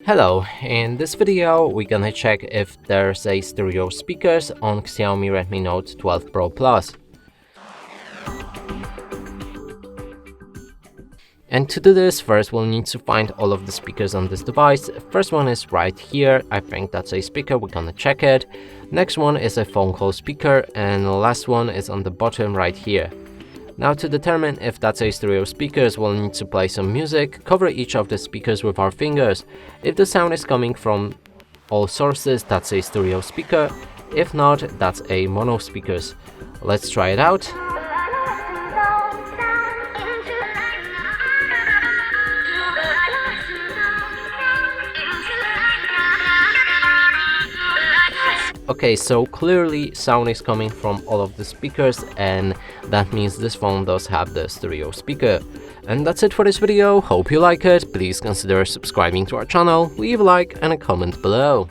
Hello, in this video we're gonna check if there's a stereo speakers on Xiaomi Redmi Note 12 Pro Plus. And to do this, first we'll need to find all of the speakers on this device. First one is right here. I think that's a speaker, we're gonna check it. Next one is a phone call speaker, and the last one is on the bottom right here. Now, to determine if that's a stereo speakers, we'll need to play some music, cover each of the speakers with our fingers. If the sound is coming from all sources, that's a stereo speaker. If not, that's a mono speakers. Let's try it out. Okay, so clearly sound is coming from all of the speakers, and that means this phone does have the stereo speaker. And that's it for this video. Hope you like it. Please consider subscribing to our channel, leave a like and a comment below.